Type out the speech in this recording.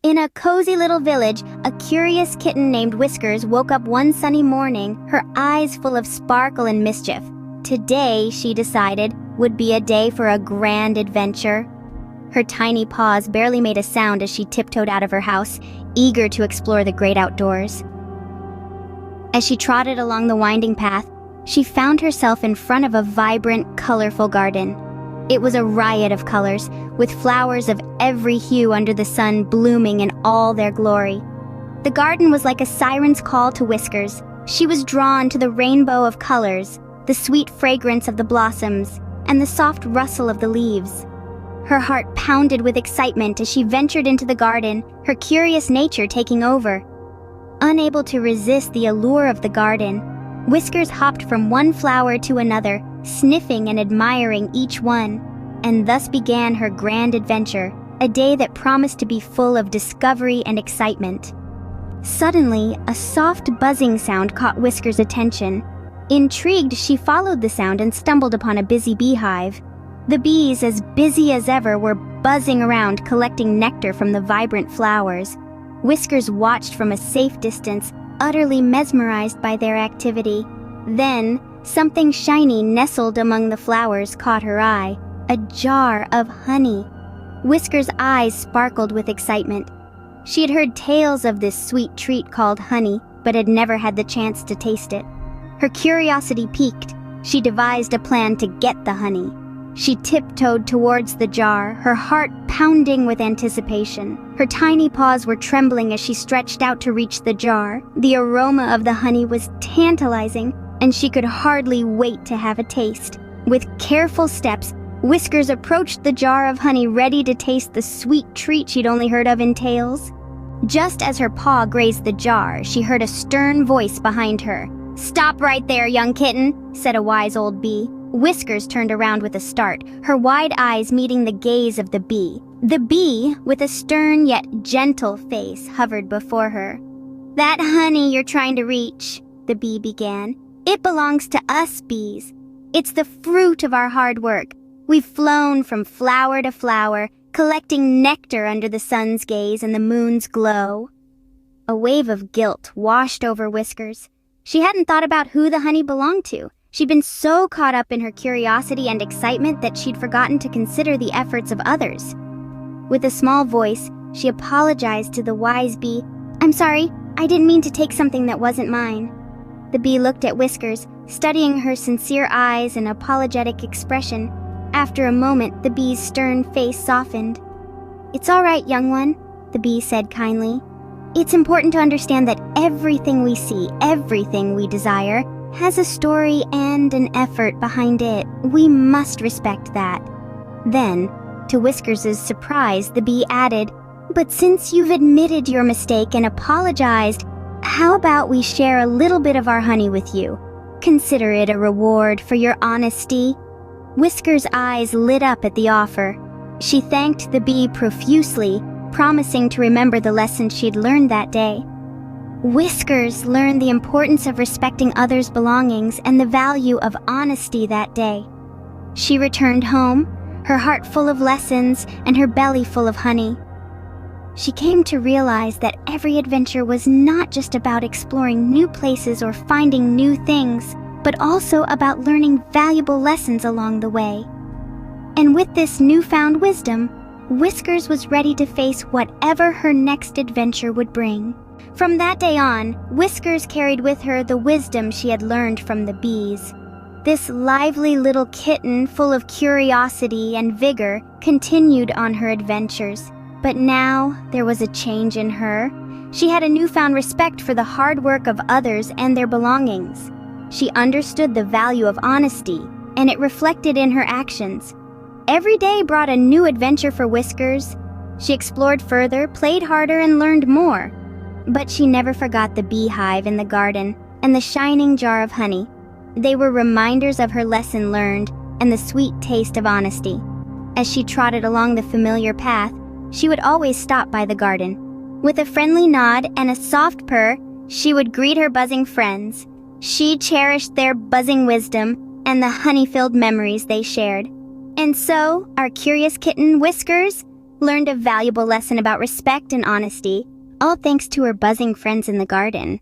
In a cozy little village, a curious kitten named Whiskers woke up one sunny morning, her eyes full of sparkle and mischief. Today, she decided, would be a day for a grand adventure. Her tiny paws barely made a sound as she tiptoed out of her house, eager to explore the great outdoors. As she trotted along the winding path, she found herself in front of a vibrant, colorful garden. It was a riot of colors, with flowers of every hue under the sun blooming in all their glory. The garden was like a siren's call to Whiskers. She was drawn to the rainbow of colors, the sweet fragrance of the blossoms, and the soft rustle of the leaves. Her heart pounded with excitement as she ventured into the garden, her curious nature taking over. Unable to resist the allure of the garden, Whiskers hopped from one flower to another, sniffing and admiring each one, and thus began her grand adventure, a day that promised to be full of discovery and excitement. Suddenly, a soft buzzing sound caught Whiskers' attention. Intrigued, she followed the sound and stumbled upon a busy beehive. The bees, as busy as ever, were buzzing around collecting nectar from the vibrant flowers. Whiskers watched from a safe distance, utterly mesmerized by their activity. Then, something shiny nestled among the flowers caught her eye, a jar of honey. Whiskers' eyes sparkled with excitement. She had heard tales of this sweet treat called honey, but had never had the chance to taste it. Her curiosity piqued. She devised a plan to get the honey. She tiptoed towards the jar, her heart pounding with anticipation. Her tiny paws were trembling as she stretched out to reach the jar. The aroma of the honey was tantalizing, and she could hardly wait to have a taste. With careful steps, Whiskers approached the jar of honey, ready to taste the sweet treat she'd only heard of in tales. Just as her paw grazed the jar, she heard a stern voice behind her. "Stop right there, young kitten," said a wise old bee. Whiskers turned around with a start, her wide eyes meeting the gaze of the bee. The bee, with a stern yet gentle face, hovered before her. "That honey you're trying to reach," the bee began, "it belongs to us bees. It's the fruit of our hard work. We've flown from flower to flower, collecting nectar under the sun's gaze and the moon's glow." A wave of guilt washed over Whiskers. She hadn't thought about who the honey belonged to. She'd been so caught up in her curiosity and excitement that she'd forgotten to consider the efforts of others. With a small voice, she apologized to the wise bee. "I'm sorry, I didn't mean to take something that wasn't mine." The bee looked at Whiskers, studying her sincere eyes and apologetic expression. After a moment, the bee's stern face softened. "It's all right, young one," the bee said kindly. "It's important to understand that everything we see, everything we desire, has a story and an effort behind it. We must respect that." Then, to Whiskers' surprise, the bee added, "But since you've admitted your mistake and apologized, how about we share a little bit of our honey with you? Consider it a reward for your honesty." Whiskers' eyes lit up at the offer. She thanked the bee profusely, promising to remember the lesson she'd learned that day. Whiskers learned the importance of respecting others' belongings and the value of honesty that day. She returned home, her heart full of lessons and her belly full of honey. She came to realize that every adventure was not just about exploring new places or finding new things, but also about learning valuable lessons along the way. And with this newfound wisdom, Whiskers was ready to face whatever her next adventure would bring. From that day on, Whiskers carried with her the wisdom she had learned from the bees. This lively little kitten, full of curiosity and vigor, continued on her adventures. But now, there was a change in her. She had a newfound respect for the hard work of others and their belongings. She understood the value of honesty, and it reflected in her actions. Every day brought a new adventure for Whiskers. She explored further, played harder, and learned more. But she never forgot the beehive in the garden and the shining jar of honey. They were reminders of her lesson learned and the sweet taste of honesty. As she trotted along the familiar path, she would always stop by the garden. With a friendly nod and a soft purr, she would greet her buzzing friends. She cherished their buzzing wisdom and the honey-filled memories they shared. And so, our curious kitten Whiskers learned a valuable lesson about respect and honesty, all thanks to her buzzing friends in the garden.